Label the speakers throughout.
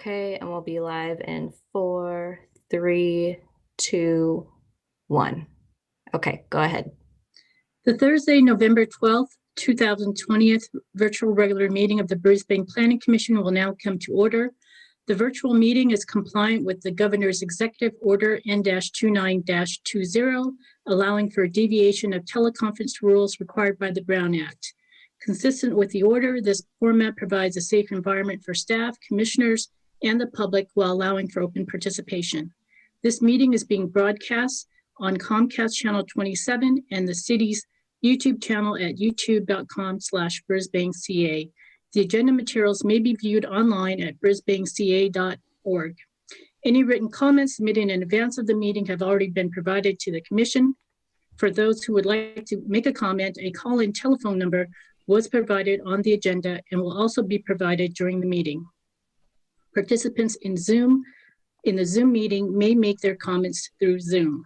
Speaker 1: Okay, and we'll be live in 4, 3, 2, 1. Okay, go ahead.
Speaker 2: The Thursday, November 12th, 2020 virtual regular meeting of the Brisbane Planning Commission will now come to order. The virtual meeting is compliant with the Governor's Executive Order N-29-20, allowing for a deviation of teleconference rules required by the Brown Act. Consistent with the order, this format provides a safe environment for staff, commissioners, and the public while allowing for open participation. This meeting is being broadcast on Comcast Channel 27 and the city's YouTube channel at youtube.com/BrisbaneCA. The agenda materials may be viewed online at brisbaneca.org. Any written comments submitted in advance of the meeting have already been provided to the Commission. For those who would like to make a comment, a call-in telephone number was provided on the agenda and will also be provided during the meeting. Participants in the Zoom meeting may make their comments through Zoom.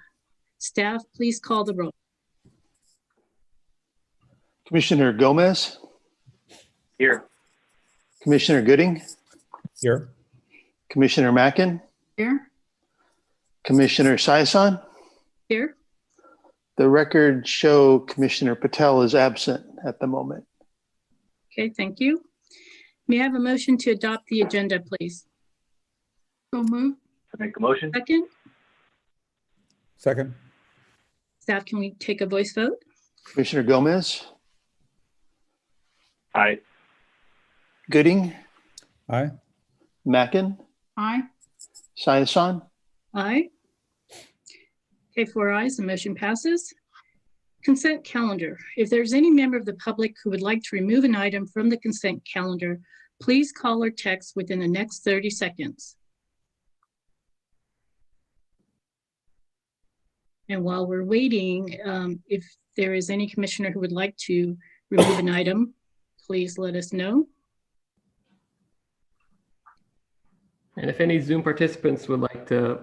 Speaker 2: Staff, please call the roll.
Speaker 3: Commissioner Gomez?
Speaker 4: Here.
Speaker 3: Commissioner Gooding?
Speaker 5: Here.
Speaker 3: Commissioner Mackin?
Speaker 2: Here.
Speaker 3: Commissioner Saison?
Speaker 2: Here.
Speaker 3: The records show Commissioner Patel is absent at the moment.
Speaker 2: Okay, thank you. May I have a motion to adopt the agenda, please?
Speaker 6: So moved.
Speaker 4: I make a motion.
Speaker 2: Second.
Speaker 5: Second.
Speaker 2: Staff, can we take a voice vote?
Speaker 3: Commissioner Gomez?
Speaker 4: Aye.
Speaker 3: Gooding?
Speaker 5: Aye.
Speaker 3: Mackin?
Speaker 6: Aye.
Speaker 3: Saison?
Speaker 2: Aye. Okay, 4 ayes, the motion passes. Consent calendar. If there's any member of the public who would like to remove an item from the consent calendar, please call or text within the next 30 seconds. And while we're waiting, if there is any commissioner who would like to remove an item, please let us know.
Speaker 7: And if any Zoom participants would like to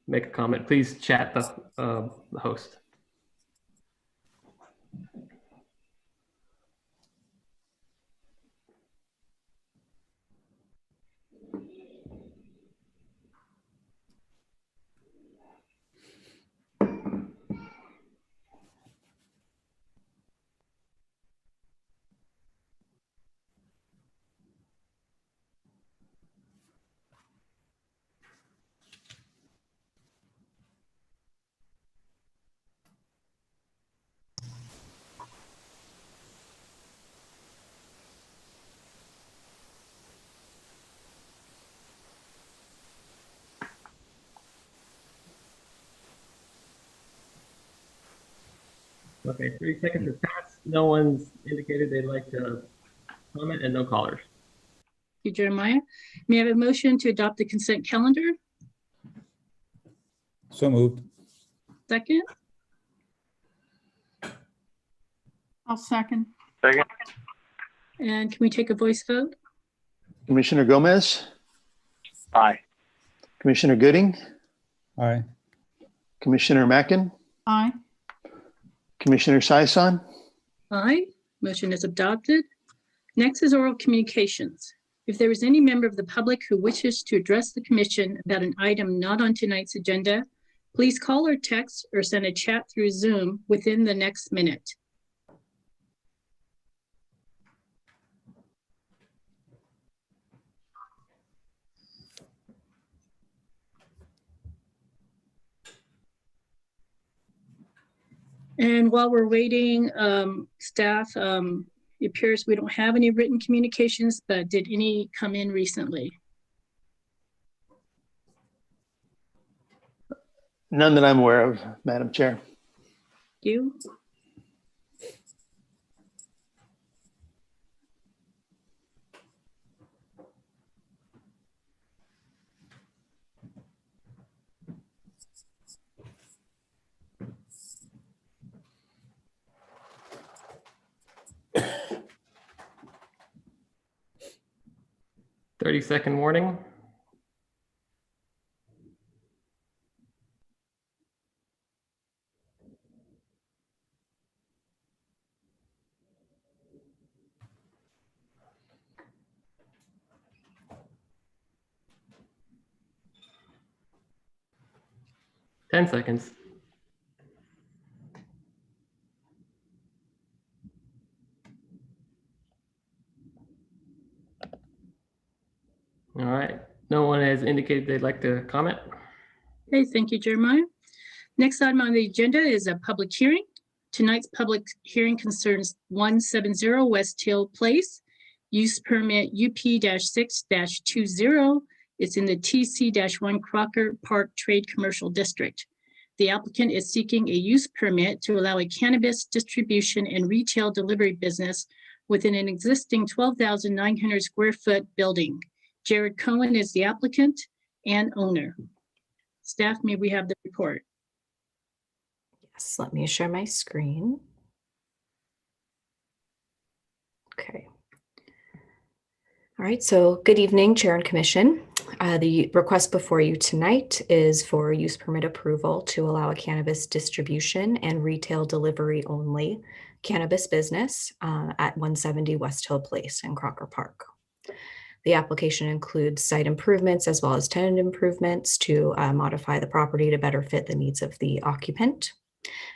Speaker 7: make a comment, please chat the host. Okay, 30 seconds has passed. No one's indicated they'd like to comment, and no callers.
Speaker 2: Thank you, Jeremiah. May I have a motion to adopt the consent calendar?
Speaker 5: So moved.
Speaker 2: Second.
Speaker 6: I'll second.
Speaker 4: Second.
Speaker 2: And can we take a voice vote?
Speaker 3: Commissioner Gomez?
Speaker 4: Aye.
Speaker 3: Commissioner Gooding?
Speaker 5: Aye.
Speaker 3: Commissioner Mackin?
Speaker 6: Aye.
Speaker 3: Commissioner Saison?
Speaker 2: Aye. Motion is adopted. Next is oral communications. If there is any member of the public who wishes to address the commission about an item not on tonight's agenda, please call or text or send a chat through Zoom within the next minute. And while we're waiting, staff, it appears we don't have any written communications, but did any come in recently?
Speaker 3: None that I'm aware of, Madam Chair.
Speaker 2: You?
Speaker 7: Thirty-second warning. 10 seconds. All right. No one has indicated they'd like to comment.
Speaker 2: Okay, thank you, Jeremiah. Next item on the agenda is a public hearing. Tonight's public hearing concerns 170 West Hill Place, use permit UP-6-20. It's in the TC-1 Crocker Park Trade Commercial District. The applicant is seeking a use permit to allow a cannabis distribution and retail delivery business within an existing 12,900 square foot building. Jared Cohen is the applicant and owner. Staff, may we have the report?
Speaker 1: Yes, let me share my screen. Okay. All right, so good evening, Chair and Commission. The request before you tonight is for use permit approval to allow a cannabis distribution and retail delivery only cannabis business at 170 West Hill Place in Crocker Park. The application includes site improvements as well as tenant improvements to modify the property to better fit the needs of the occupant.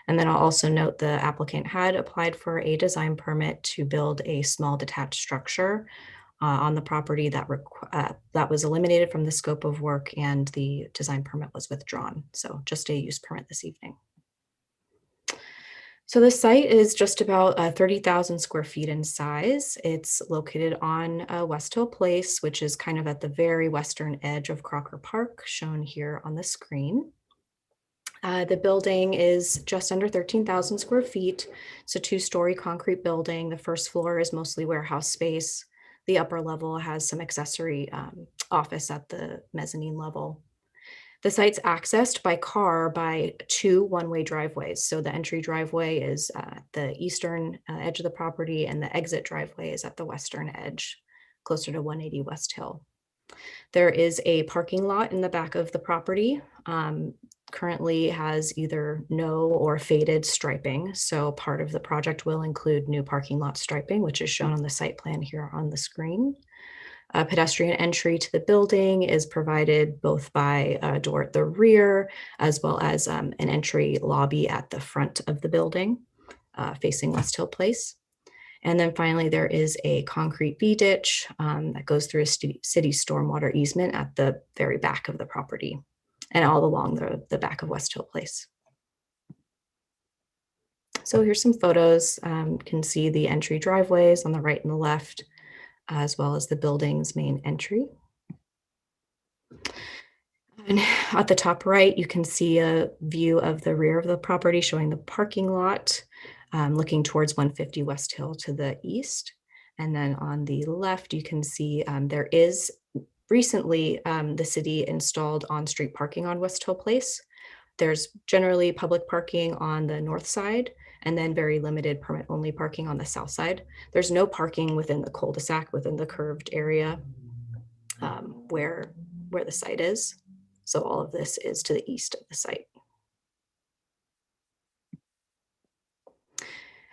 Speaker 1: And then I'll also note the applicant had applied for a design permit to build a small detached structure on the property that was eliminated from the scope of work, and the design permit was withdrawn. So just a use permit this evening. So the site is just about 30,000 square feet in size. It's located on West Hill Place, which is kind of at the very western edge of Crocker Park, shown here on the screen. The building is just under 13,000 square feet. It's a two-story concrete building. The first floor is mostly warehouse space. The upper level has some accessory office at the mezzanine level. The site's accessed by car by two one-way driveways. So the entry driveway is at the eastern edge of the property, and the exit driveway is at the western edge, closer to 180 West Hill. There is a parking lot in the back of the property. Currently has either no or faded striping. So part of the project will include new parking lot striping, which is shown on the site plan here on the screen. A pedestrian entry to the building is provided both by a door at the rear, as well as an entry lobby at the front of the building, facing West Hill Place. And then finally, there is a concrete V-ditch that goes through a city stormwater easement at the very back of the property and all along the back of West Hill Place. So here's some photos. You can see the entry driveways on the right and the left, as well as the building's main entry. And at the top right, you can see a view of the rear of the property showing the parking lot, looking towards 150 West Hill to the east. And then on the left, you can see there is recently the city installed on-street parking on West Hill Place. There's generally public parking on the north side, and then very limited permit-only parking on the south side. There's no parking within the cul-de-sac, within the curved area where the site is. So all of this is to the east of the site.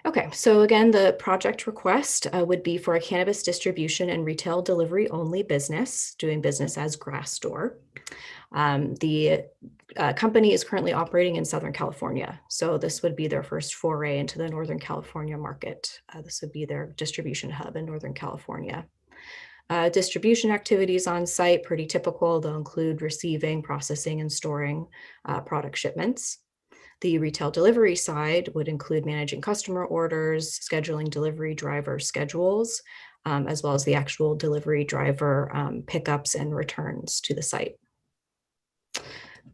Speaker 1: Okay, so again, the project request would be for a cannabis distribution and retail delivery only business, doing business as Grassdoor. The company is currently operating in Southern California. So this would be their first foray into the Northern California market. This would be their distribution hub in Northern California. Distribution activities on site, pretty typical. They'll include receiving, processing, and storing product shipments. The retail delivery side would include managing customer orders, scheduling delivery driver schedules, as well as the actual delivery driver pickups and returns to the site.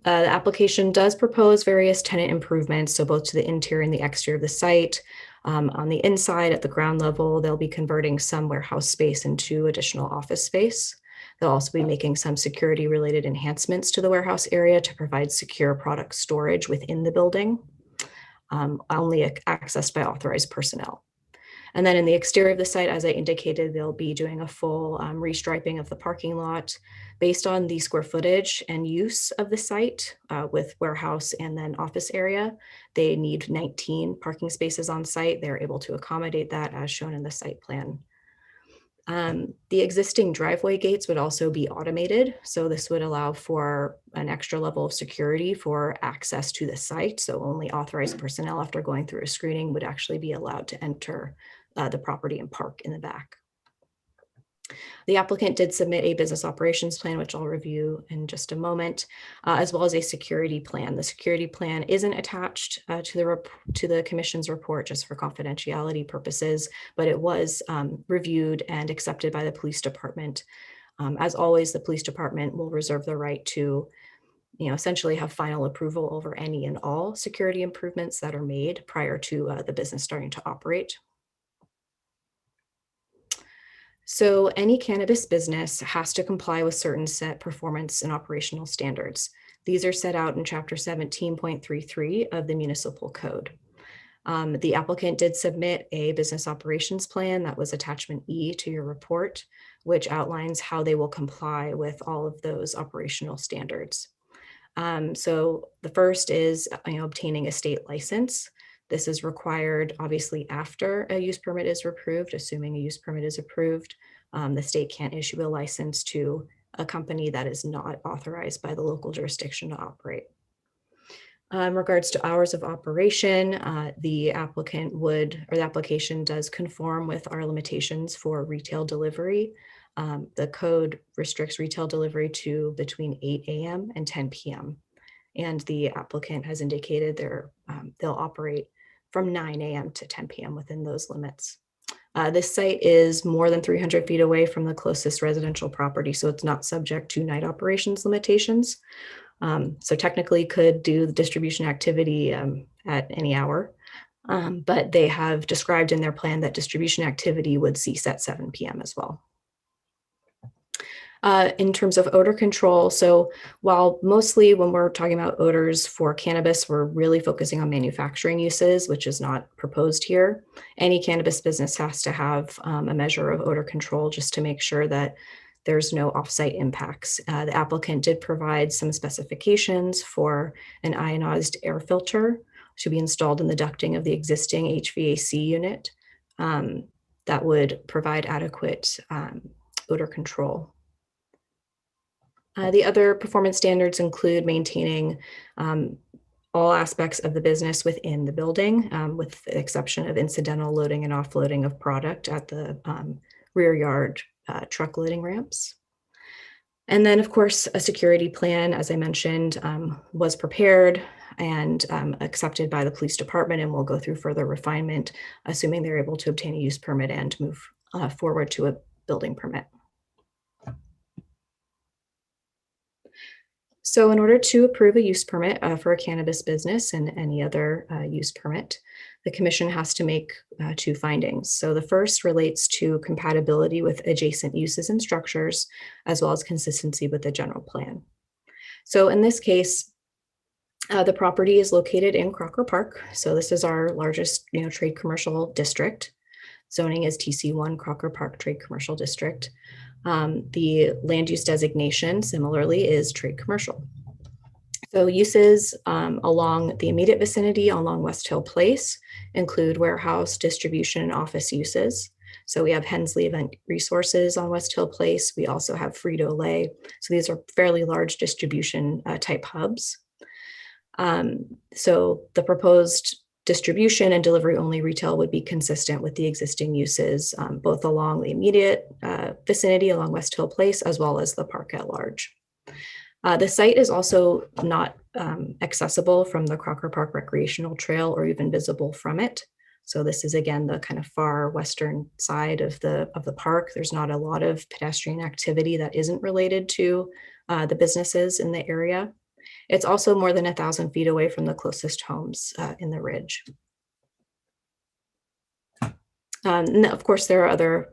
Speaker 1: The application does propose various tenant improvements, so both to the interior and the exterior of the site. On the inside, at the ground level, they'll be converting some warehouse space into additional office space. They'll also be making some security-related enhancements to the warehouse area to provide secure product storage within the building, only accessed by authorized personnel. And then in the exterior of the site, as I indicated, they'll be doing a full restriping of the parking lot based on the square footage and use of the site with warehouse and then office area. They need 19 parking spaces on site. They're able to accommodate that as shown in the site plan. The existing driveway gates would also be automated. So this would allow for an extra level of security for access to the site. So only authorized personnel after going through a screening would actually be allowed to enter the property and park in the back. The applicant did submit a business operations plan, which I'll review in just a moment, as well as a security plan. The security plan isn't attached to the commission's report just for confidentiality purposes, but it was reviewed and accepted by the police department. As always, the police department will reserve the right to essentially have final approval over any and all security improvements that are made prior to the business starting to operate. So any cannabis business has to comply with certain set performance and operational standards. These are set out in Chapter 17.33 of the Municipal Code. The applicant did submit a business operations plan that was attachment E to your report, which outlines how they will comply with all of those operational standards. So the first is obtaining a state license. This is required obviously after a use permit is approved. Assuming a use permit is approved, the state can't issue a license to a company that is not authorized by the local jurisdiction to operate. In regards to hours of operation, the application does conform with our limitations for retail delivery. The code restricts retail delivery to between 8 a.m. and 10 p.m. And the applicant has indicated they'll operate from 9 a.m. to 10 p.m. within those limits. This site is more than 300 feet away from the closest residential property, so it's not subject to night operations limitations. So technically could do the distribution activity at any hour, but they have described in their plan that distribution activity would cease at 7 p.m. as well. In terms of odor control, so while mostly when we're talking about odors for cannabis, we're really focusing on manufacturing uses, which is not proposed here. Any cannabis business has to have a measure of odor control just to make sure that there's no offsite impacts. The applicant did provide some specifications for an ionized air filter to be installed in the ducting of the existing HVAC unit that would provide adequate odor control. The other performance standards include maintaining all aspects of the business within the building, with the exception of incidental loading and offloading of product at the rear yard truck loading ramps. And then, of course, a security plan, as I mentioned, was prepared and accepted by the police department, and will go through further refinement, assuming they're able to obtain a use permit and move forward to a building permit. So in order to approve a use permit for a cannabis business and any other use permit, the commission has to make two findings. So the first relates to compatibility with adjacent uses and structures, as well as consistency with the general plan. So in this case, the property is located in Crocker Park. So this is our largest trade commercial district. Zoning is TC1 Crocker Park Trade Commercial District. The land use designation similarly is trade commercial. So uses along the immediate vicinity along West Hill Place include warehouse, distribution, and office uses. So we have Hensley Event Resources on West Hill Place. We also have Frito-Lay. So these are fairly large distribution type hubs. So the proposed distribution and delivery only retail would be consistent with the existing uses, both along the immediate vicinity along West Hill Place, as well as the park at large. The site is also not accessible from the Crocker Park Recreational Trail or even visible from it. So this is again the kind of far western side of the park. There's not a lot of pedestrian activity that isn't related to the businesses in the area. It's also more than 1,000 feet away from the closest homes in the ridge. And of course, there are other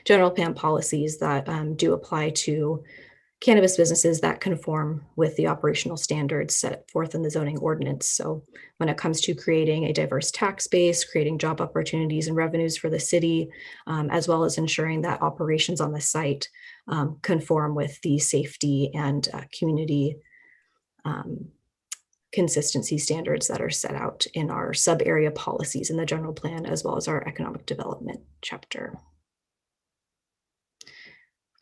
Speaker 1: general plan policies that do apply to cannabis businesses that conform with the operational standards set forth in the zoning ordinance. So when it comes to creating a diverse tax base, creating job opportunities and revenues for the city, as well as ensuring that operations on the site conform with the safety and community consistency standards that are set out in our sub-area policies in the general plan, as well as our economic development chapter.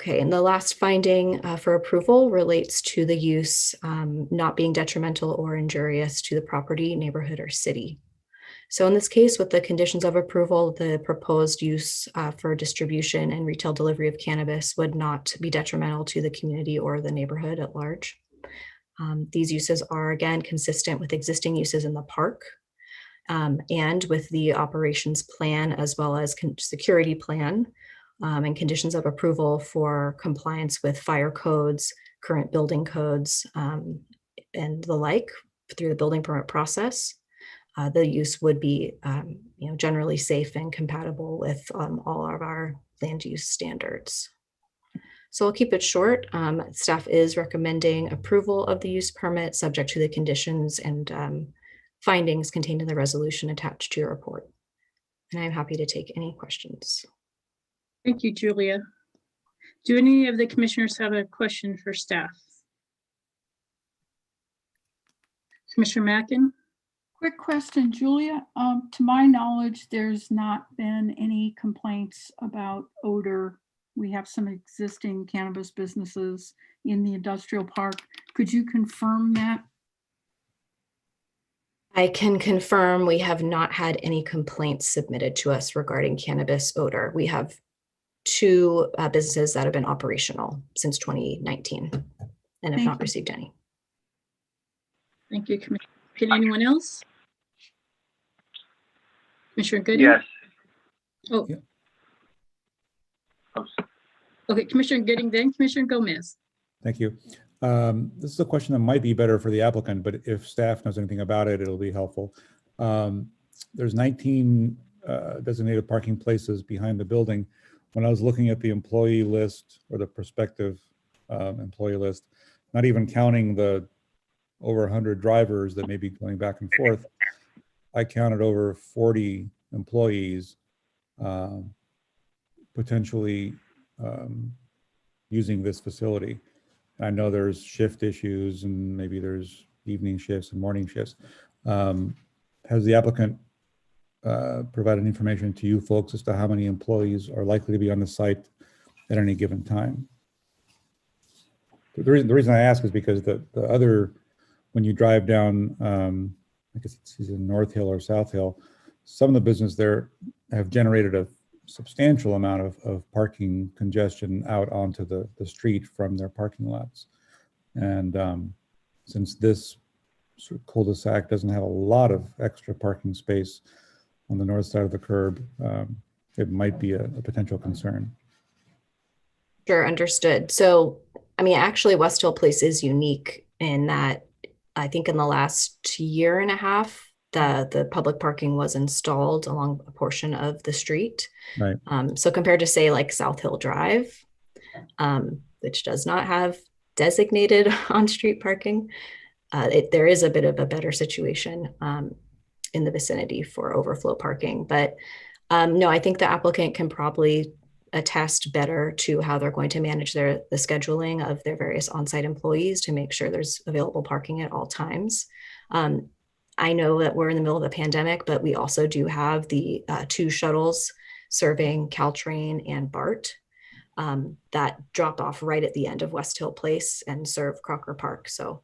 Speaker 1: Okay, and the last finding for approval relates to the use not being detrimental or injurious to the property, neighborhood, or city. So in this case, with the conditions of approval, the proposed use for distribution and retail delivery of cannabis would not be detrimental to the community or the neighborhood at large. These uses are, again, consistent with existing uses in the park and with the operations plan, as well as security plan and conditions of approval for compliance with fire codes, current building codes, and the like through the building permit process. The use would be generally safe and compatible with all of our land use standards. So I'll keep it short. Staff is recommending approval of the use permit subject to the conditions and findings contained in the resolution attached to your report. And I'm happy to take any questions.
Speaker 2: Thank you, Julia. Do any of the commissioners have a question for staff? Commissioner Mackin?
Speaker 6: Quick question, Julia. To my knowledge, there's not been any complaints about odor. We have some existing cannabis businesses in the industrial park. Could you confirm that?
Speaker 1: I can confirm we have not had any complaints submitted to us regarding cannabis odor. We have 2 businesses that have been operational since 2019 and have not received any.
Speaker 2: Thank you, Commissioner. Can anyone else? Commissioner Gooding?
Speaker 4: Yes.
Speaker 2: Oh.
Speaker 5: Yeah.
Speaker 2: Okay, Commissioner Gooding, then Commissioner Gomez.
Speaker 5: Thank you. This is a question that might be better for the applicant, but if staff knows anything about it, it'll be helpful. There's 19 designated parking places behind the building. When I was looking at the employee list or the prospective employee list, not even counting the over 100 drivers that may be going back and forth, I counted over 40 employees potentially using this facility. I know there's shift issues and maybe there's evening shifts and morning shifts. Has the applicant provided information to you folks as to how many employees are likely to be on the site at any given time? The reason I ask is because the other, when you drive down, I guess it's in North Hill or South Hill, some of the business there have generated a substantial amount of parking congestion out onto the street from their parking lots. And since this sort of cul-de-sac doesn't have a lot of extra parking space on the north side of the curb, it might be a potential concern.
Speaker 1: Sure, understood. So, I mean, actually, West Hill Place is unique in that I think in the last year and a half, the public parking was installed along a portion of the street.
Speaker 5: Right.
Speaker 1: So compared to say like South Hill Drive, which does not have designated on-street parking, there is a bit of a better situation in the vicinity for overflow parking. But no, I think the applicant can probably attest better to how they're going to manage the scheduling of their various on-site employees to make sure there's available parking at all times. I know that we're in the middle of a pandemic, but we also do have the 2 shuttles serving Caltrain and BART that drop off right at the end of West Hill Place and serve Crocker Park. So,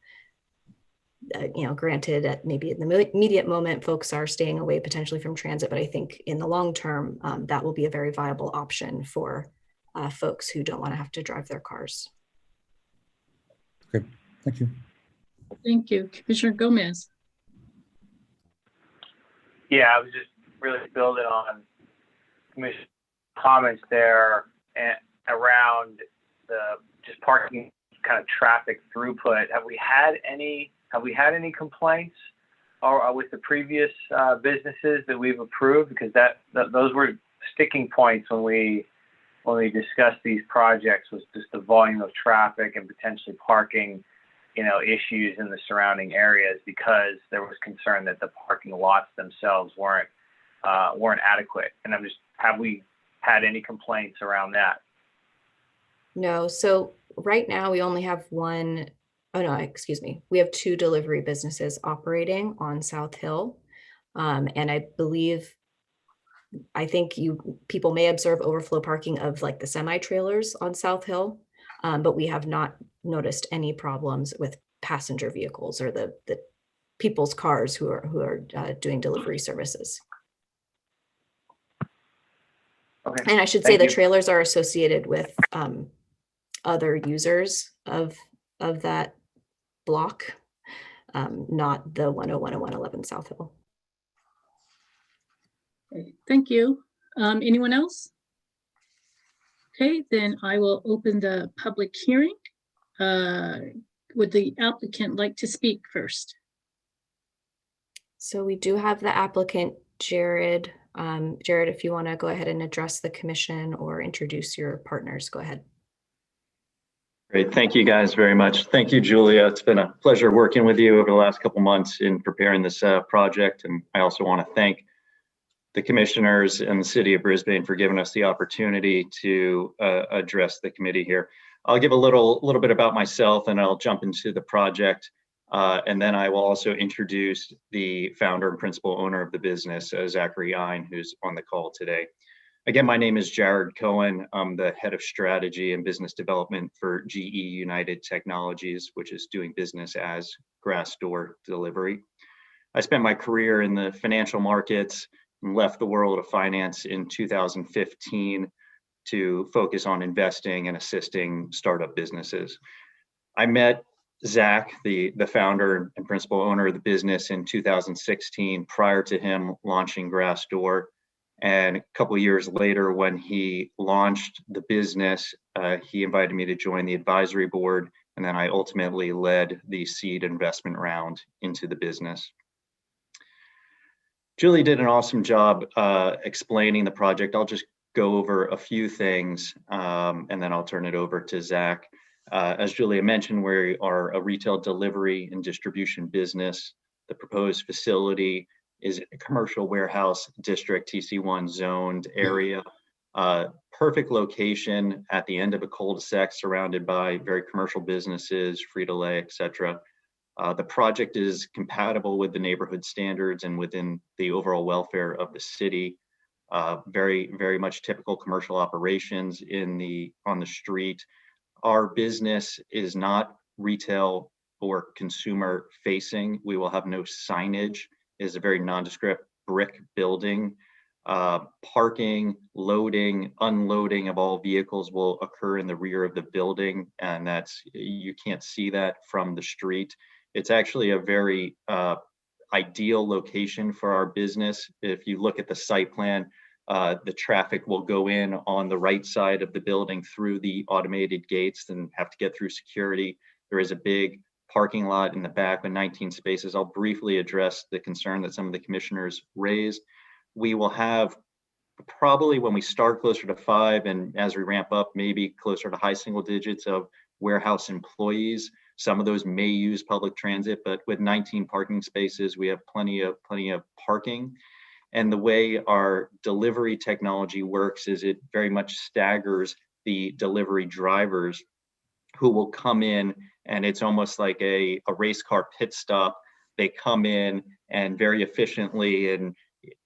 Speaker 1: granted, at maybe in the immediate moment, folks are staying away potentially from transit, but I think in the long term, that will be a very viable option for folks who don't want to have to drive their cars.
Speaker 5: Okay, thank you.
Speaker 2: Thank you. Commissioner Gomez.
Speaker 4: Yeah, I was just really building on Commissioner's comments there and around the just parking kind of traffic throughput. Have we had any complaints or with the previous businesses that we've approved? Because those were sticking points when we discussed these projects, was just the volume of traffic and potentially parking issues in the surrounding areas, because there was concern that the parking lots themselves weren't adequate. And have we had any complaints around that?
Speaker 1: No, so right now we only have one oh no, excuse me. We have 2 delivery businesses operating on South Hill. And I think people may observe overflow parking of like the semi trailers on South Hill, but we have not noticed any problems with passenger vehicles or the people's cars who are doing delivery services.
Speaker 4: Okay.
Speaker 1: And I should say
Speaker 4: Thank
Speaker 1: the
Speaker 4: you.
Speaker 1: trailers are associated with other users of that block, not the 101 and 111 South Hill.
Speaker 2: Okay, thank you. Anyone else? Okay, then I will open the public hearing. Would the applicant like to speak first?
Speaker 1: So we do have the applicant, Jared. Jared, if you want to go ahead and address the commission or introduce your partners, go ahead.
Speaker 8: Great, thank you guys very much. Thank you, Julia. It's been a pleasure working with you over the last couple months in preparing this project. And I also want to thank the commissioners and the city of Brisbane for giving us the opportunity to address the committee here. I'll give a little bit about myself and I'll jump into the project. And then I will also introduce the founder and principal owner of the business, Zachary Ein, who's on the call today. Again, my name is Jared Cohen. I'm the head of strategy and business development for GE United Technologies, which is doing business as Grassdoor Delivery. I spent my career in the financial markets and left the world of finance in 2015 to focus on investing and assisting startup businesses. I met Zach, the founder and principal owner of the business, in 2016, prior to him launching Grassdoor. And a couple of years later, when he launched the business, he invited me to join the advisory board, and then I ultimately led the seed investment round into the business. Julie did an awesome job explaining the project. I'll just go over a few things, and then I'll turn it over to Zach. As Julia mentioned, we are a retail delivery and distribution business. The proposed facility is a commercial warehouse district, TC1 zoned area. Perfect location at the end of a cul-de-sac surrounded by very commercial businesses, Frito-Lay, et cetera. The project is compatible with the neighborhood standards and within the overall welfare of the city. Very, very much typical commercial operations on the street. Our business is not retail or consumer facing. We will have no signage. It is a very nondescript brick building. Parking, loading, unloading of all vehicles will occur in the rear of the building, and you can't see that from the street. It's actually a very ideal location for our business. If you look at the site plan, the traffic will go in on the right side of the building through the automated gates and have to get through security. There is a big parking lot in the back with 19 spaces. I'll briefly address the concern that some of the commissioners raised. We will have probably, when we start, closer to 5, and as we ramp up, maybe closer to high single digits of warehouse employees. Some of those may use public transit, but with 19 parking spaces, we have plenty of parking. And the way our delivery technology works is it very much staggers the delivery drivers who will come in, and it's almost like a race car pit stop. They come in and very efficiently in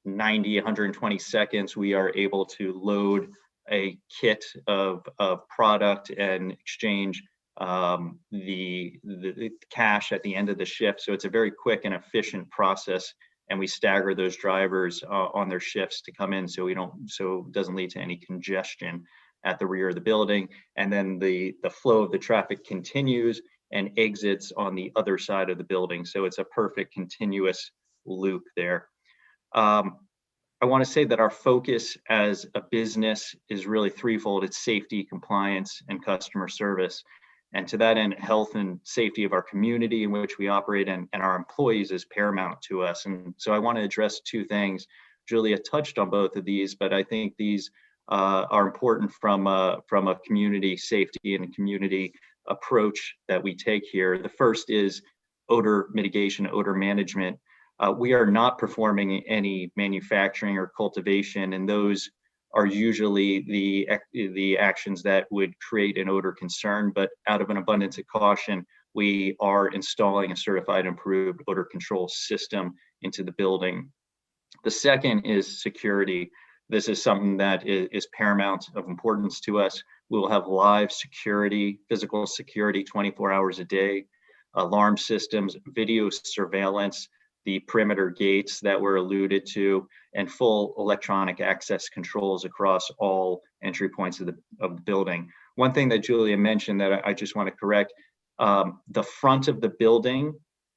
Speaker 8: 90, 120 seconds, we are able to load a kit of product and exchange the cash at the end of the shift. So it's a very quick and efficient process, and we stagger those drivers on their shifts to come in so it doesn't lead to any congestion at the rear of the building. And then the flow of the traffic continues and exits on the other side of the building. So it's a perfect continuous loop there. I want to say that our focus as a business is really threefold. It's safety, compliance, and customer service. And to that end, health and safety of our community in which we operate and our employees is paramount to us. And so I want to address two things. Julia touched on both of these, but I think these are important from a community safety and a community approach that we take here. The first is odor mitigation, odor management. We are not performing any manufacturing or cultivation, and those are usually the actions that would create an odor concern. But out of an abundance of caution, we are installing a certified and approved odor control system into the building. The second is security. This is something that is paramount of importance to us. We will have live security, physical security 24 hours a day, alarm systems, video surveillance, the perimeter gates that were alluded to, and full electronic access controls across all entry points of the building. One thing that Julia mentioned that I just want to correct, the front of the building,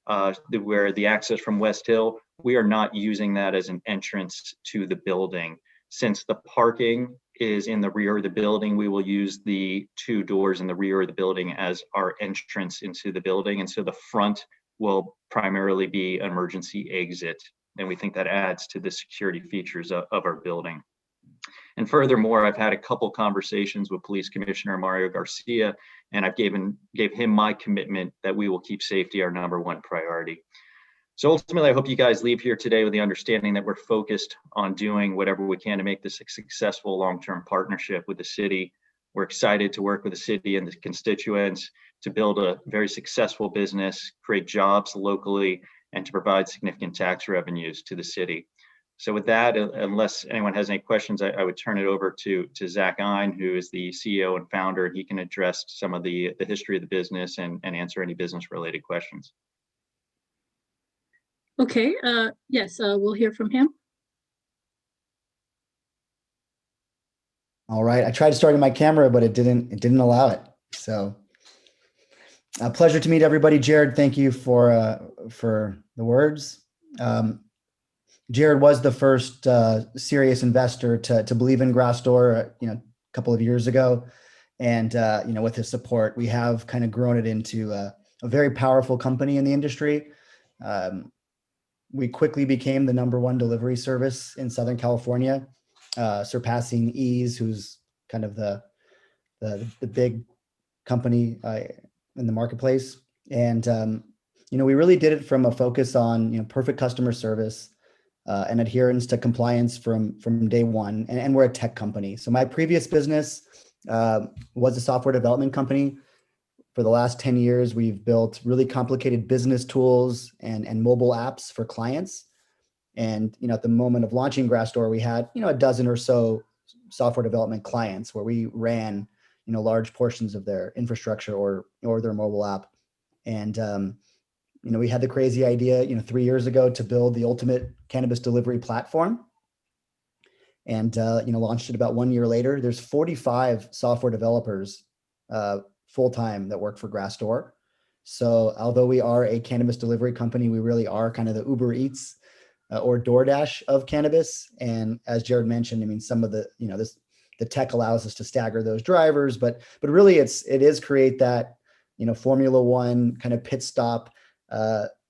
Speaker 8: where the access from West Hill, we are not using that as an entrance to the building. Since the parking is in the rear of the building, we will use the 2 doors in the rear of the building as our entrance into the building. And so the front will primarily be an emergency exit. And we think that adds to the security features of our building. And furthermore, I've had a couple conversations with Police Commissioner Mario Garcia, and I've gave him my commitment that we will keep safety our #1 priority. So ultimately, I hope you guys leave here today with the understanding that we're focused on doing whatever we can to make this a successful long-term partnership with the city. We're excited to work with the city and the constituents to build a very successful business, create jobs locally, and to provide significant tax revenues to the city. So with that, unless anyone has any questions, I would turn it over to Zach Ein, who is the CEO and founder. He can address some of the history of the business and answer any business-related questions.
Speaker 2: Okay, yes, we'll hear from him.
Speaker 9: All right, I tried starting my camera, but it didn't allow it. So a pleasure to meet everybody. Jared, thank you for the words. Jared was the first serious investor to believe in Grassdoor, a couple of years ago. And, with his support, we have kind of grown it into a very powerful company in the industry. We quickly became the #1 delivery service in Southern California, surpassing Ease, who's kind of the big company in the marketplace. And, we really did it from a focus on, perfect customer service and adherence to compliance from day one. And we're a tech company. So my previous business was a software development company. For the last 10 years, we've built really complicated business tools and mobile apps for clients. And, at the moment of launching Grassdoor, we had, a dozen or so software development clients where we ran, large portions of their infrastructure or their mobile app. And, we had the crazy idea, 3 years ago to build the ultimate cannabis delivery platform. And, launched it about 1 year later. There's 45 software developers full-time that work for Grassdoor. So although we are a cannabis delivery company, we really are kind of the Uber Eats or DoorDash of cannabis. And as Jared mentioned, some of the, the tech allows us to stagger those drivers, but really it is create that, Formula One kind of pit stop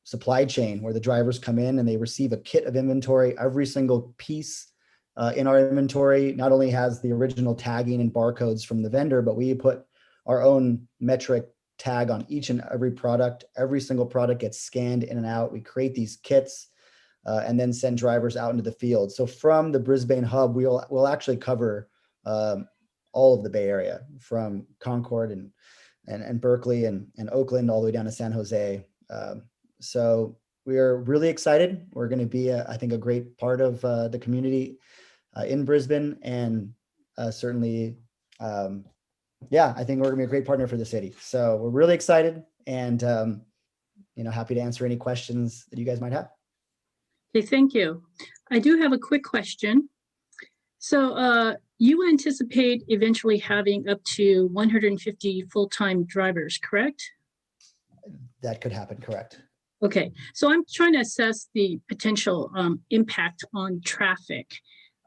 Speaker 9: supply chain where the drivers come in and they receive a kit of inventory. Every single piece in our inventory not only has the original tagging and barcodes from the vendor, but we put our own metric tag on each and every product. Every single product gets scanned in and out. We create these kits and then send drivers out into the field. So from the Brisbane hub, we'll actually cover all of the Bay Area, from Concord and Berkeley and Oakland all the way down to San Jose. So we are really excited. We're going to be, I think, a great part of the community in Brisbane, and certainly, I think we're going to be a great partner for the city. So we're really excited and, happy to answer any questions that you guys might have.
Speaker 2: Okay, thank you. I do have a quick question. So you anticipate eventually having up to 150 full-time drivers, correct?
Speaker 9: That could happen, correct.
Speaker 2: Okay, so I'm trying to assess the potential impact on traffic.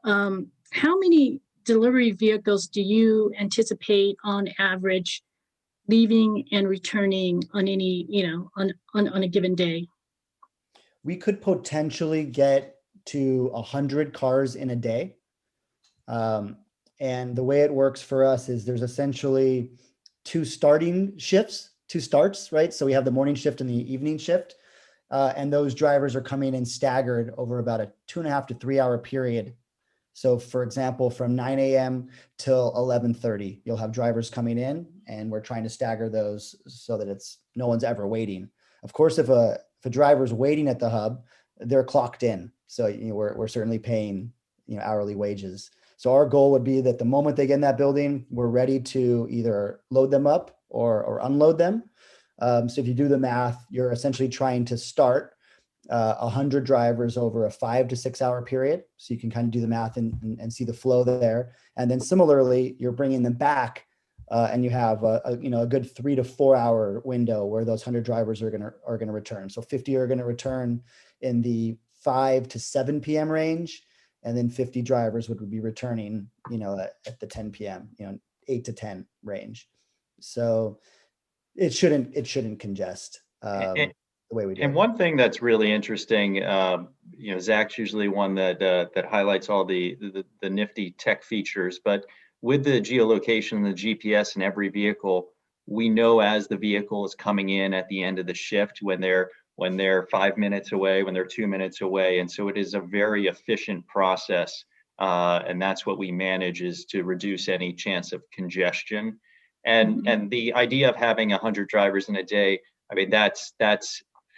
Speaker 2: How many delivery vehicles do you anticipate on average leaving and returning on any, on a given day?
Speaker 9: We could potentially get to 100 cars in a day. And the way it works for us is there's essentially two starts, right? So we have the morning shift and the evening shift. And those drivers are coming in staggered over about a 2.5 to 3 hour period. So for example, from 9 a.m. till 11:30, you'll have drivers coming in, and we're trying to stagger those so that no one's ever waiting. Of course, if a driver's waiting at the hub, they're clocked in. So we're certainly paying hourly wages. So our goal would be that the moment they get in that building, we're ready to either load them up or unload them. So if you do the math, you're essentially trying to start 100 drivers over a 5 to 6 hour period. So you can kind of do the math and see the flow there. And then similarly, you're bringing them back and you have a good 3 to 4 hour window where those 100 drivers are going to return. So 50 are going to return in the 5 to 7 p.m. range. And then 50 drivers would be returning, at the 10 p.m., 8 to 10 range. So it shouldn't congest the way we do.
Speaker 8: And one thing that's really interesting, Zach's usually one that highlights all the nifty tech features, but with the geolocation and the GPS in every vehicle, we know as the vehicle is coming in at the end of the shift when they're 5 minutes away, when they're 2 minutes away. And so it is a very efficient process. And that's what we manage, is to reduce any chance of congestion. And the idea of having 100 drivers in a day, I mean, that's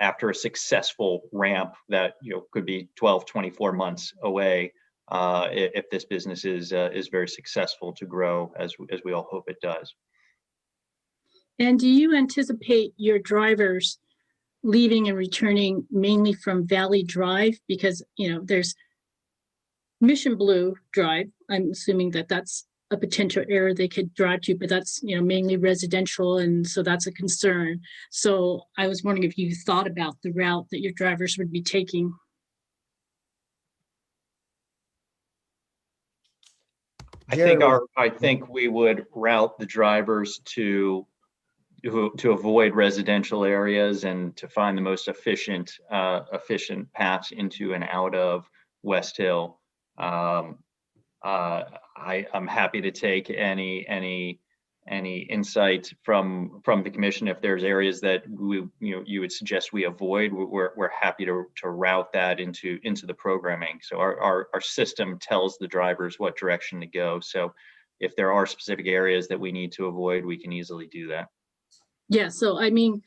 Speaker 8: after a successful ramp that could be 12, 24 months away, if this business is very successful to grow as we all hope it does.
Speaker 2: And do you anticipate your drivers leaving and returning mainly from Valley Drive? Because there's Mission Blue Drive. I'm assuming that that's a potential area they could drive to, but that's mainly residential, and so that's a concern. So I was wondering if you thought about the route that your drivers would be taking.
Speaker 8: I think we would route the drivers to avoid residential areas and to find the most efficient paths into and out of West Hill. I'm happy to take any insight from the commission. If there's areas that you would suggest we avoid, we're happy to route that into the programming. So our system tells the drivers what direction to go. So if there are specific areas that we need to avoid, we can easily do that.
Speaker 2: Yeah, so I mean,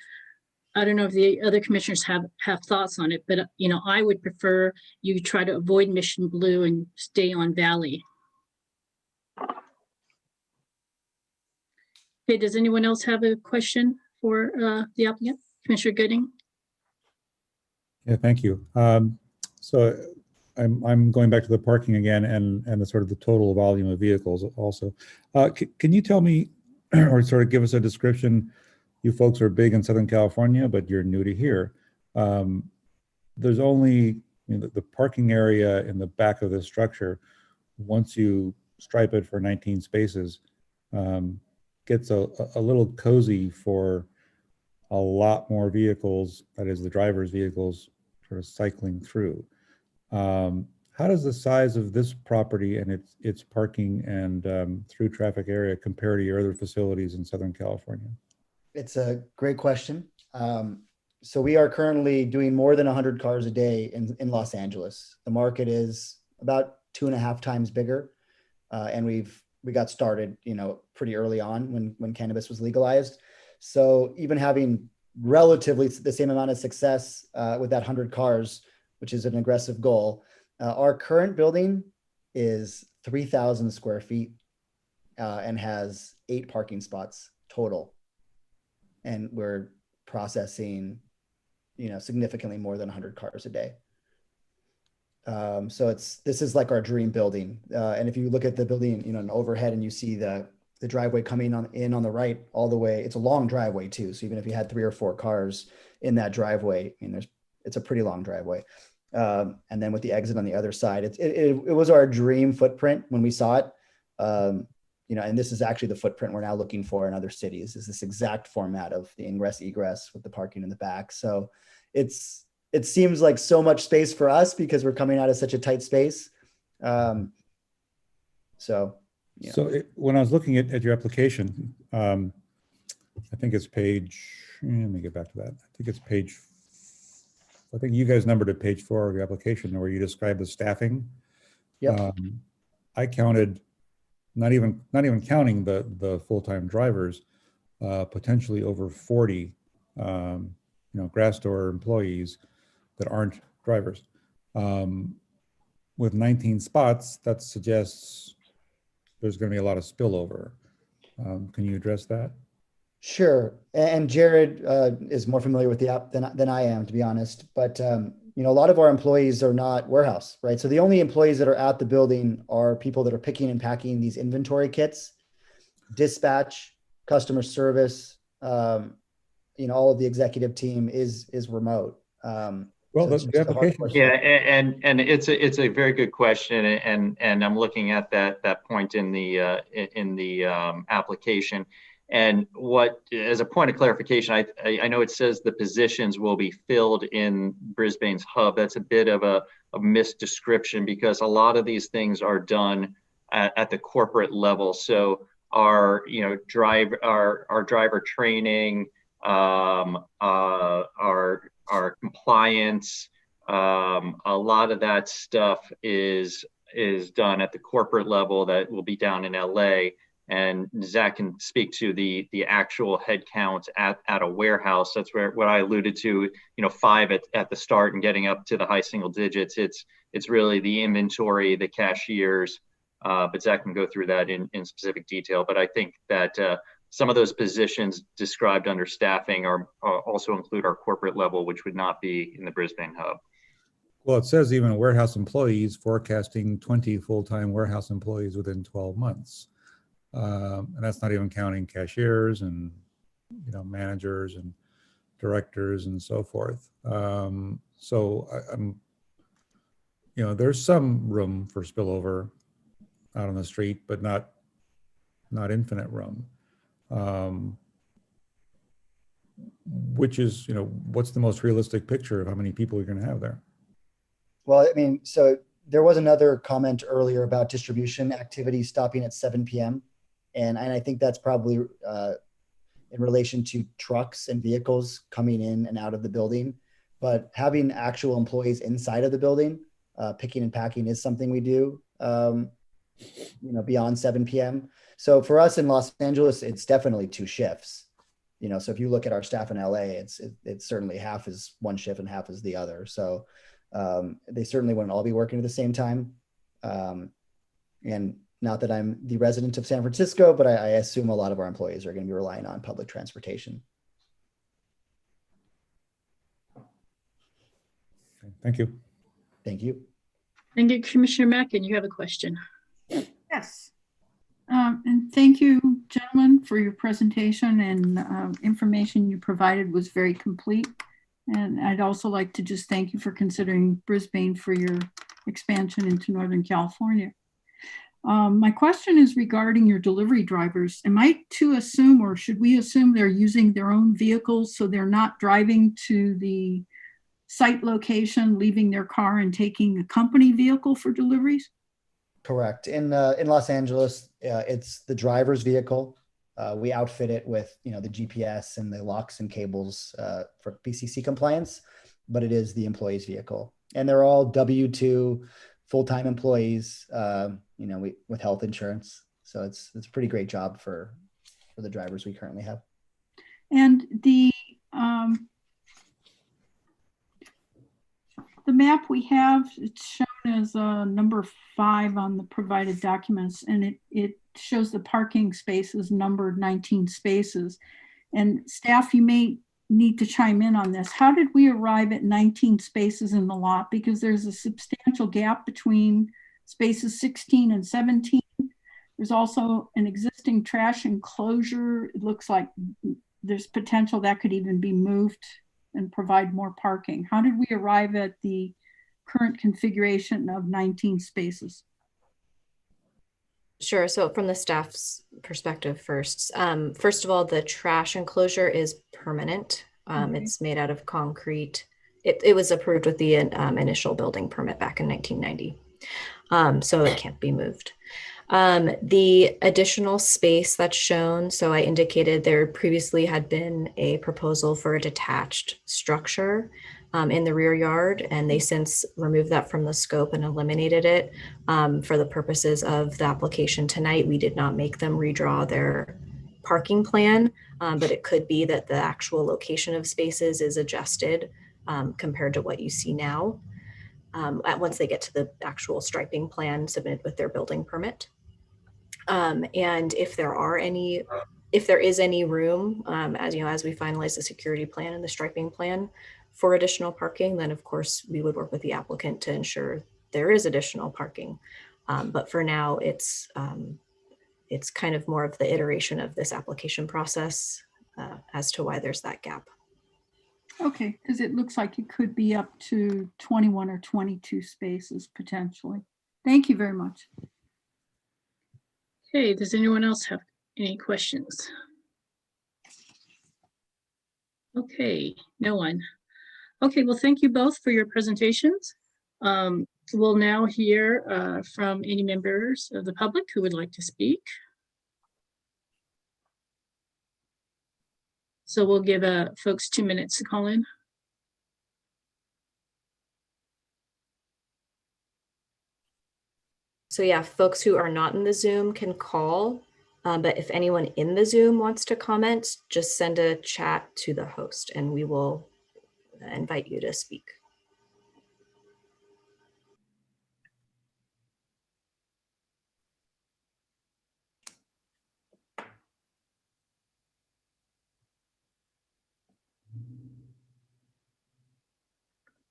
Speaker 2: I don't know if the other commissioners have thoughts on it, but I would prefer you try to avoid Mission Blue and stay on Valley. Okay, does anyone else have a question for the applicant? Commissioner Gooding?
Speaker 5: Yeah, thank you. So I'm going back to the parking again and the sort of the total volume of vehicles also. Can you tell me or sort of give us a description? You folks are big in Southern California, but you're new to here. There's only the parking area in the back of the structure, once you stripe it for 19 spaces, gets a little cozy for a lot more vehicles, that is the driver's vehicles, sort of cycling through. How does the size of this property and its parking and through traffic area compare to your other facilities in Southern California?
Speaker 9: It's a great question. So we are currently doing more than 100 cars a day in Los Angeles. The market is about 2.5 times bigger. And we got started, pretty early on when cannabis was legalized. So even having relatively the same amount of success with that 100 cars, which is an aggressive goal, our current building is 3,000 square feet and has 8 parking spots total. And we're processing, significantly more than 100 cars a day. So this is like our dream building. And if you look at the building, an overhead, and you see the driveway coming in on the right all the way, it's a long driveway too. So even if you had 3 or 4 cars in that driveway, it's a pretty long driveway. And then with the exit on the other side, it was our dream footprint when we saw it. And this is actually the footprint we're now looking for in other cities, is this exact format of the ingress egress with the parking in the back. So it seems like so much space for us because we're coming out of such a tight space. When
Speaker 5: I was looking at your application, I think it's page, let me get back to that. I think you guys numbered at page 4 of your application where you describe the staffing.
Speaker 9: Yep.
Speaker 5: I counted, not even counting the full-time drivers, potentially over 40, grass door employees that aren't drivers. With 19 spots, that suggests there's going to be a lot of spillover. Can you address that?
Speaker 9: Sure. And Jared is more familiar with the app than I am, to be honest. But a lot of our employees are not warehouse, right? So the only employees that are at the building are people that are picking and packing these inventory kits, dispatch, customer service. All of the executive team is remote.
Speaker 5: Well,
Speaker 9: so
Speaker 5: the application.
Speaker 8: Yeah, and it's a very good question, and I'm looking at that point in the application. And what, as a point of clarification, I know it says the positions will be filled in Brisbane's hub. That's a bit of a misdescription, because a lot of these things are done at the corporate level. So our driver training, our compliance, a lot of that stuff is done at the corporate level that will be down in LA. And Zach can speak to the actual headcount at a warehouse. That's what I alluded to, 5 at the start and getting up to the high single digits. It's really the inventory, the cashiers, but Zach can go through that in specific detail. But I think that some of those positions described under staffing are also include our corporate level, which would not be in the Brisbane hub.
Speaker 5: Well, it says even warehouse employees, forecasting 20 full-time warehouse employees within 12 months. And that's not even counting cashiers and managers and directors and so forth. So I'm there's some room for spillover out on the street, but not infinite room. Which is, what's the most realistic picture of how many people you're going to have there?
Speaker 9: Well, so there was another comment earlier about distribution activity stopping at 7 p.m. And I think that's probably in relation to trucks and vehicles coming in and out of the building. But having actual employees inside of the building, picking and packing, is something we do, beyond 7 p.m. So for us in Los Angeles, it's definitely 2 shifts. So if you look at our staff in LA, it's certainly half is one shift and half is the other. So they certainly wouldn't all be working at the same time. And not that I'm the resident of San Francisco, but I assume a lot of our employees are going to be relying on public transportation.
Speaker 5: Thank you.
Speaker 9: Thank you.
Speaker 2: Thank you, Commissioner Mackin. You have a question.
Speaker 6: Yes. And thank you, gentlemen, for your presentation, and information you provided was very complete. And I'd also like to just thank you for considering Brisbane for your expansion into Northern California. My question is regarding your delivery drivers. Am I to assume, or should we assume, they're using their own vehicles, so they're not driving to the site location, leaving their car and taking a company vehicle for deliveries?
Speaker 9: Correct. In Los Angeles, it's the driver's vehicle. We outfit it with the GPS and the locks and cables for BCC compliance, but it is the employee's vehicle, and they're all W-2 full-time employees, with health insurance. So it's a pretty great job for the drivers we currently have.
Speaker 6: And the map we have, it's shown as number 5 on the provided documents, and it shows the parking spaces numbered 19 spaces. And staff, you may need to chime in on this. How did we arrive at 19 spaces in the lot? Because there's a substantial gap between spaces 16 and 17. There's also an existing trash enclosure. It looks like there's potential that could even be moved and provide more parking. How did we arrive at the current configuration of 19 spaces?
Speaker 1: Sure. So from the staff's perspective first of all, the trash enclosure is permanent. Okay. It's made out of concrete. It was approved with the initial building permit back in 1990. So it can't be moved. The additional space that's shown, so I indicated there previously had been a proposal for a detached structure. in the rear yard, and they since removed that from the scope and eliminated it. For the purposes of the application tonight, we did not make them redraw their parking plan, but it could be that the actual location of spaces is adjusted compared to what you see now once they get to the actual striping plan submitted with their building permit. And if there is any room, as you know, as we finalize the security plan and the striping plan for additional parking, then of course we would work with the applicant to ensure there is additional parking. But for now, it's kind of more of the iteration of this application process as to why there's that gap.
Speaker 6: Okay, because it looks like it could be up to 21 or 22 spaces potentially. Thank you very much.
Speaker 2: Okay, does anyone else have any questions? Okay, no one. Okay, well, thank you both for your presentations. We'll now hear from any members of the public who would like to speak. So we'll give folks 2 minutes to call in.
Speaker 1: So yeah, folks who are not in the Zoom can call, but if anyone in the Zoom wants to comment, just send a chat to the host and we will invite you to speak.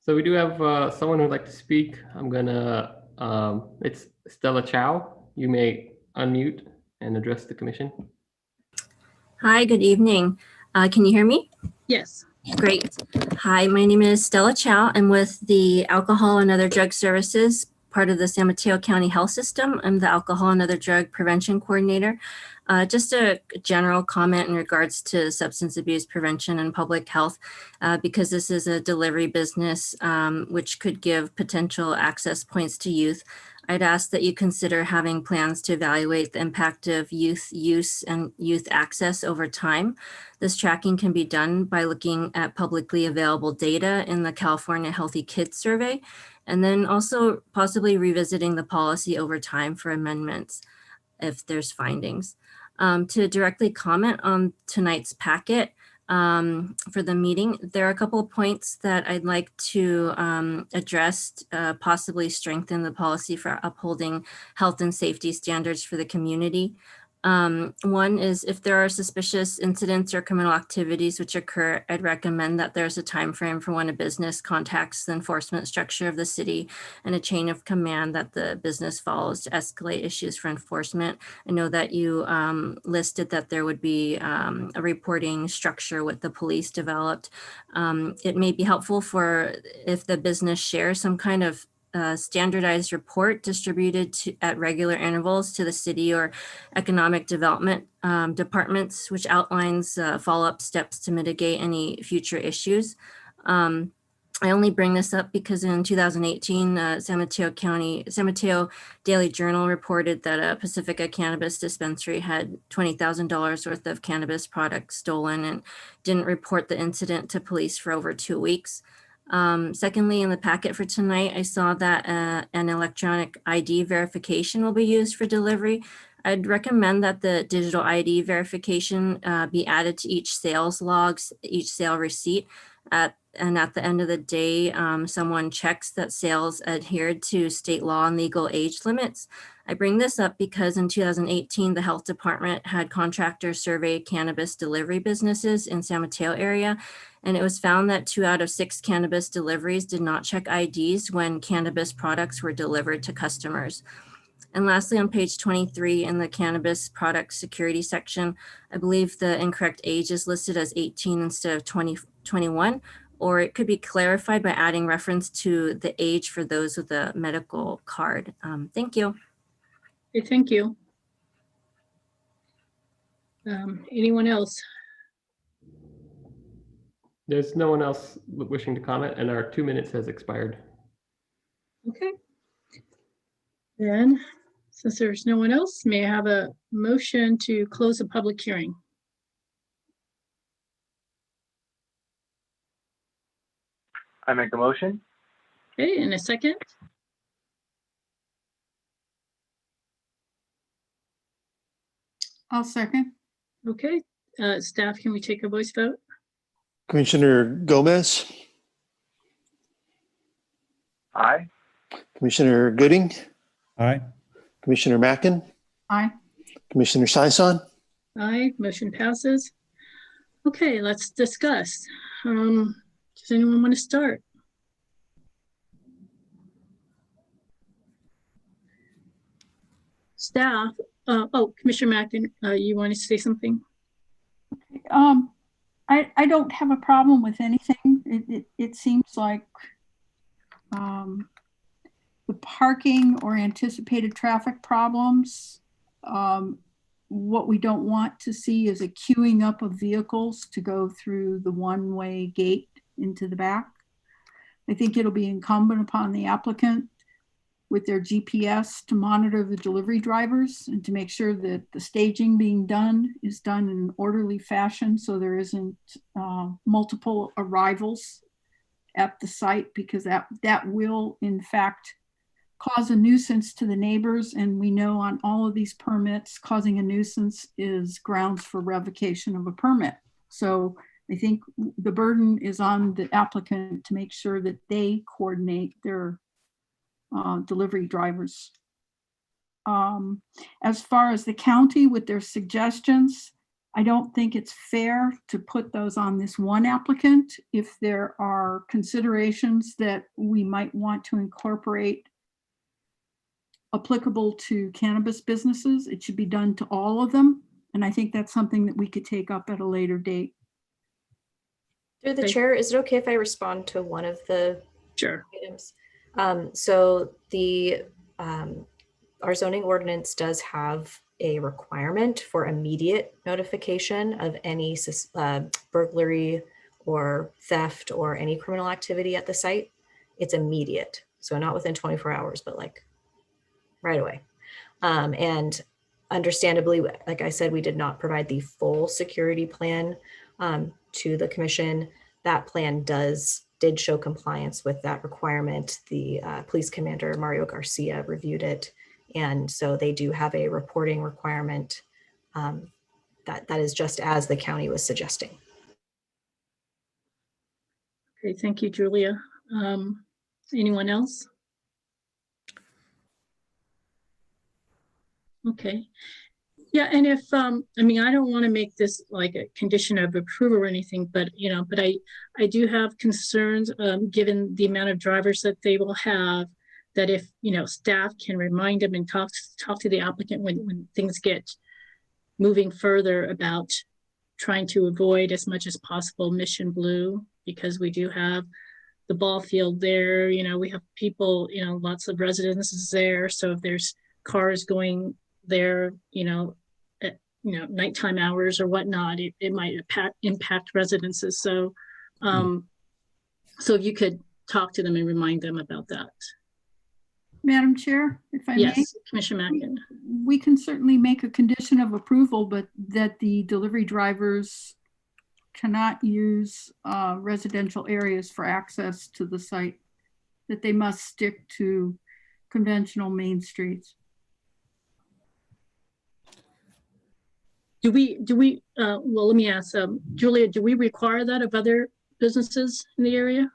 Speaker 7: So we do have someone who'd like to speak. I'm gonna, it's Stella Chow. You may unmute and address the commission.
Speaker 10: Hi, good evening. Can you hear me?
Speaker 2: Yes.
Speaker 10: Great. Hi, my name is Stella Chow. I'm with the Alcohol and Other Drug Services, part of the San Mateo County Health System. I'm the Alcohol and Other Drug Prevention Coordinator. Just a general comment in regards to substance abuse prevention and public health, because this is a delivery business which could give potential access points to youth. I'd ask that you consider having plans to evaluate the impact of youth use and youth access over time. This tracking can be done by looking at publicly available data in the California Healthy Kids Survey, and then also possibly revisiting the policy over time for amendments if there's findings. To directly comment on tonight's packet, for the meeting, there are a couple of points that I'd like to address, possibly strengthen the policy for upholding health and safety standards for the community. One is if there are suspicious incidents or criminal activities which occur, I'd recommend that there's a time frame for when a business contacts the enforcement structure of the city and a chain of command that the business follows to escalate issues for enforcement. I know that you listed that there would be a reporting structure with the police developed. It may be helpful for if the business shares some kind of standardized report distributed at regular intervals to the city or economic development departments, which outlines follow-up steps to mitigate any future issues. I only bring this up because in 2018, San Mateo Daily Journal reported that a Pacifica cannabis dispensary had $20,000 worth of cannabis products stolen and didn't report the incident to police for over 2 weeks. Secondly, in the packet for tonight, I saw that an electronic ID verification will be used for delivery. I'd recommend that the digital ID verification be added to each sales logs, each sale receipt. And at the end of the day, someone checks that sales adhered to state law and legal age limits. I bring this up because in 2018, the health department had contractors survey cannabis delivery businesses in San Mateo area. And it was found that 2 out of 6 cannabis deliveries did not check IDs when cannabis products were delivered to customers. And lastly, on page 23 in the cannabis product security section, I believe the incorrect age is listed as 18 instead of 21, or it could be clarified by adding reference to the age for those with a medical card. Thank you.
Speaker 2: Okay, thank you. Anyone else?
Speaker 7: There's no one else wishing to comment, and our 2 minutes has expired.
Speaker 2: Okay. Then, since there's no one else, may I have a motion to close the public hearing?
Speaker 4: I make a motion.
Speaker 2: Okay, in a second.
Speaker 6: I'll second.
Speaker 2: Okay, staff, can we take a voice vote?
Speaker 3: Commissioner Gomez,
Speaker 4: Aye.
Speaker 3: Commissioner Gooding,
Speaker 5: Aye.
Speaker 3: Commissioner Mackin,
Speaker 6: Aye.
Speaker 3: Commissioner Sison.
Speaker 2: Aye, motion passes. Okay, let's discuss. Does anyone want to start? Staff, oh, Commissioner Mackin, you want to say something?
Speaker 6: I don't have a problem with anything. It seems like the parking or anticipated traffic problems, what we don't want to see is a queuing up of vehicles to go through the one-way gate into the back. I think it'll be incumbent upon the applicant with their GPS to monitor the delivery drivers and to make sure that the staging being done is done in an orderly fashion so there isn't multiple arrivals at the site, because that will in fact cause a nuisance to the neighbors. And we know on all of these permits, causing a nuisance is grounds for revocation of a permit. So I think the burden is on the applicant to make sure that they coordinate their delivery drivers. As far as the county with their suggestions, I don't think it's fair to put those on this one applicant. If there are considerations that we might want to incorporate applicable to cannabis businesses, it should be done to all of them. And I think that's something that we could take up at a later date.
Speaker 1: Through the
Speaker 2: Okay.
Speaker 1: chair, is it okay if I respond to one of the
Speaker 2: Sure.
Speaker 1: items? So our zoning ordinance does have a requirement for immediate notification of any burglary or theft or any criminal activity at the site. It's immediate, so not within 24 hours, but like right away. And understandably, like I said, we did not provide the full security plan to the commission. That plan did show compliance with that requirement. The police commander, Mario Garcia, reviewed it. And so they do have a reporting requirement that is just as the county was suggesting.
Speaker 2: Okay, thank you, Julia. Anyone else? Okay. Yeah, and if, I mean, I don't want to make this like a condition of approval or anything, but, but I do have concerns given the amount of drivers that they will have, that if, staff can remind them and talk to the applicant when things get moving further about trying to avoid as much as possible Mission Blue, because we do have the ball field there, we have people, lots of residences there. So if there's cars going there, at nighttime hours or whatnot, it might impact residences. So, so if you could talk to them and remind them about that.
Speaker 6: Madam Chair, if I may.
Speaker 2: Yes, Commissioner Mackin.
Speaker 6: We can certainly make a condition of approval, but that the delivery drivers cannot use residential areas for access to the site, that they must stick to conventional main streets.
Speaker 2: Do we, well, let me ask, Julia, do we require that of other businesses in the area?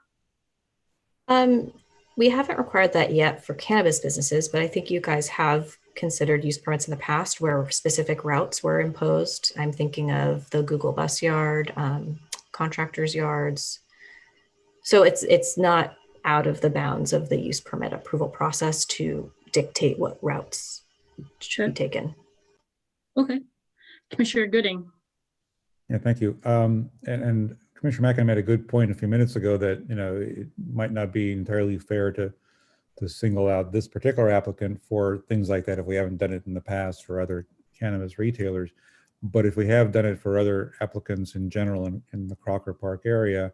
Speaker 1: We haven't required that yet for cannabis businesses, but I think you guys have considered use permits in the past where specific routes were imposed. I'm thinking of the Google bus yard, contractors' yards. So it's not out of the bounds of the use permit approval process to dictate what routes should be taken.
Speaker 2: Okay. Commissioner Gooding.
Speaker 5: Yeah, thank you. And Commissioner Mackin made a good point a few minutes ago that, it might not be entirely fair to single out this particular applicant for things like that if we haven't done it in the past for other cannabis retailers. But if we have done it for other applicants in general in the Crocker Park area,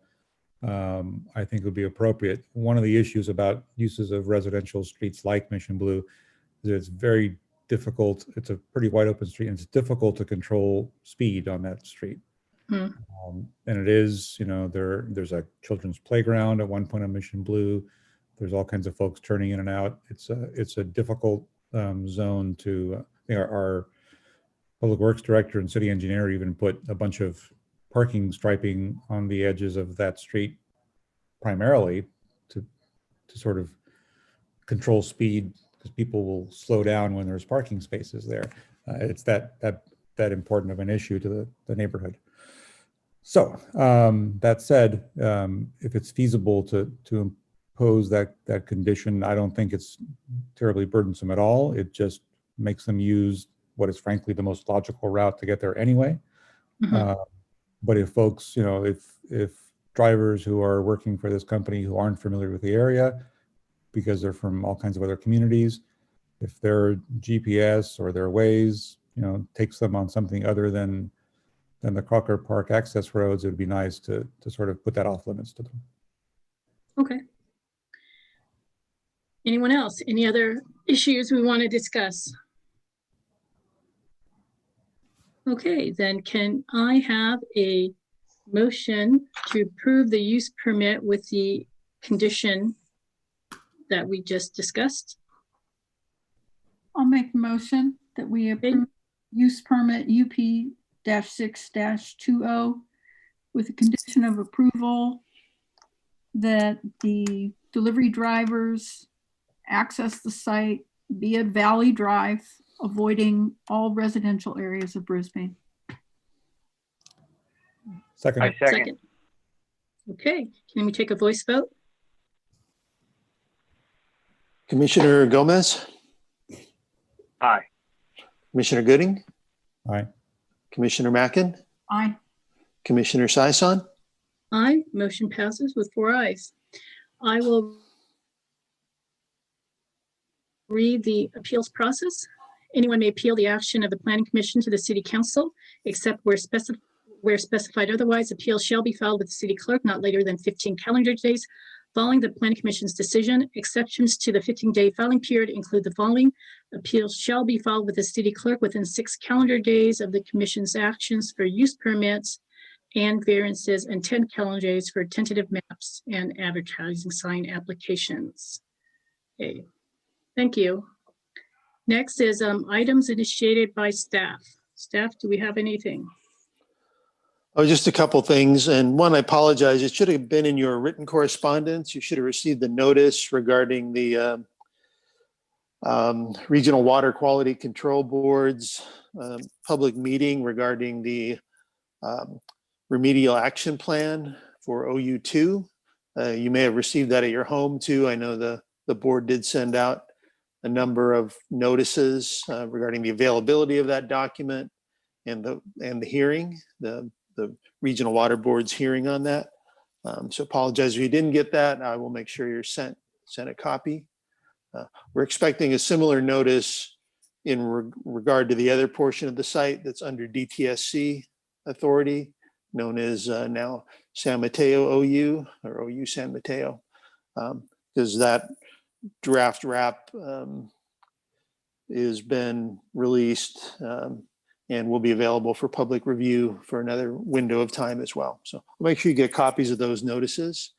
Speaker 5: I think it would be appropriate. One of the issues about uses of residential streets like Mission Blue is that it's very difficult. It's a pretty wide open street and it's difficult to control speed on that street.
Speaker 2: Hmm.
Speaker 5: And it is, there's a children's playground at one point on Mission Blue. There's all kinds of folks turning in and out. It's a difficult zone to, I think our Public Works Director and City Engineer even put a bunch of parking striping on the edges of that street primarily to sort of control speed, because people will slow down when there's parking spaces there. It's that important of an issue to the neighborhood. So that said, if it's feasible to impose that condition, I don't think it's terribly burdensome at all. It just makes them use what is frankly the most logical route to get there anyway.
Speaker 2: Mhm.
Speaker 5: But if folks, if drivers who are working for this company who aren't familiar with the area, because they're from all kinds of other communities, if their GPS or their Waze, takes them on something other than the Crocker Park access roads, it would be nice to sort of put that off limits to them.
Speaker 2: Okay. Anyone else? Any other issues we want to discuss? Okay, then can I have a motion to approve the use permit with the condition that we just discussed?
Speaker 6: I'll make a motion that we approve use permit UP-6-20 with the condition of approval that the delivery drivers access the site via Valley Drive, avoiding all residential areas of Brisbane.
Speaker 5: Second.
Speaker 4: I second.
Speaker 2: Okay, can we take a voice vote?
Speaker 3: Commissioner Gomez,
Speaker 4: Aye.
Speaker 3: Commissioner Gooding,
Speaker 5: Aye.
Speaker 3: Commissioner Mackin,
Speaker 6: Aye.
Speaker 3: Commissioner Saison.
Speaker 2: Aye, motion passes with 4 ayes. I will read the appeals process. Anyone may appeal the action of the Planning Commission to the City Council, except where specified otherwise. Appeal shall be filed with the City Clerk not later than 15 calendar days following the Planning Commission's decision. Exceptions to the 15-day filing period include the following. Appeals shall be filed with the City Clerk within 6 calendar days of the Commission's actions for use permits and variances, and 10 calendar days for tentative maps and advertising sign applications. Okay, thank you. Next is items initiated by staff. Staff, do we have anything?
Speaker 3: Oh, just a couple things. And one, I apologize. It should have been in your written correspondence. You should have received the notice regarding the Regional Water Quality Control Board's public meeting regarding the remedial action plan for OU2. You may have received that at your home too. I know the board did send out a number of notices regarding the availability of that document and the hearing, the Regional Water Board's hearing on that. So apologize if you didn't get that. I will make sure you're sent a copy. We're expecting a similar notice in regard to the other portion of the site that's under DTSC authority, known as now San Mateo OU, or OU San Mateo, because that draft wrap has been released and will be available for public review for another window of time as well. So make sure you get copies of those notices.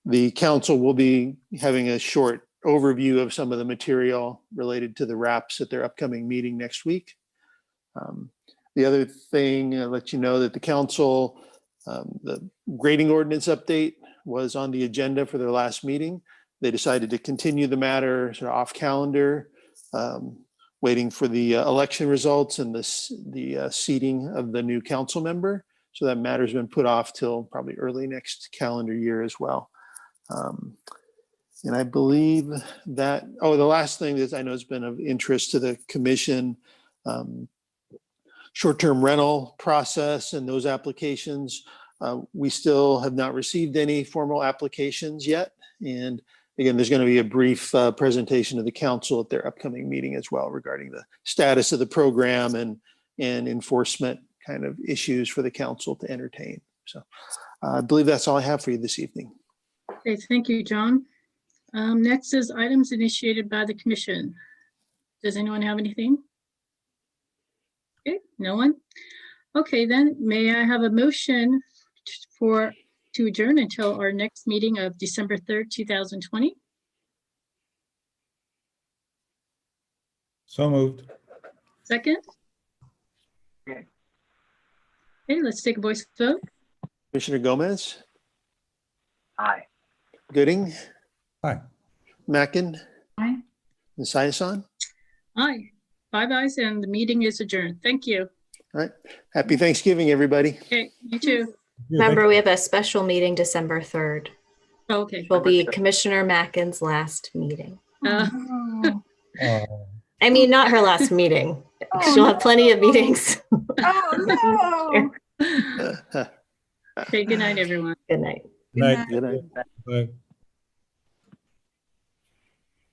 Speaker 3: The council will be having a short overview of some of the material related to the wraps at their upcoming meeting next week. The other thing, I'll let you know that the council, the grading ordinance update was on the agenda for their last meeting. They decided to continue the matter sort of off calendar, waiting for the election results and the seating of the new council member. So that matter's been put off till probably early next calendar year as well. And I believe that, the last thing that I know has been of interest to the commission, short-term rental process and those applications. We still have not received any formal applications yet. And again, there's going to be a brief presentation to the council at their upcoming meeting as well regarding the status of the program and enforcement kind of issues for the council to entertain. So I believe that's all I have for you this evening.
Speaker 2: Okay, thank you, John. Next is items initiated by the commission. Does anyone have anything? Okay, no one. Okay, then may I have a motion to adjourn until our next meeting of December 3rd, 2020?
Speaker 5: So moved.
Speaker 2: Second?
Speaker 4: Okay.
Speaker 2: Okay, let's take a voice vote.
Speaker 3: Commissioner Gomez,
Speaker 4: Aye.
Speaker 3: Gooding,
Speaker 5: Hi.
Speaker 3: Mackin,
Speaker 6: Aye.
Speaker 3: and Sayasan.
Speaker 2: Aye. 5 ayes and the meeting is adjourned. Thank you.
Speaker 3: All right. Happy Thanksgiving, everybody.
Speaker 2: Okay, you too.
Speaker 1: Remember, we have a special meeting December 3rd.
Speaker 2: Okay.
Speaker 1: Will be Commissioner Mackin's last meeting.
Speaker 6: Oh,
Speaker 5: Oh.
Speaker 1: I mean, not her last meeting.
Speaker 6: Oh,
Speaker 1: She'll have plenty of meetings.
Speaker 6: oh no.
Speaker 2: Okay, good night, everyone.
Speaker 1: Good night.
Speaker 5: Night.
Speaker 3: Good night.
Speaker 5: Bye.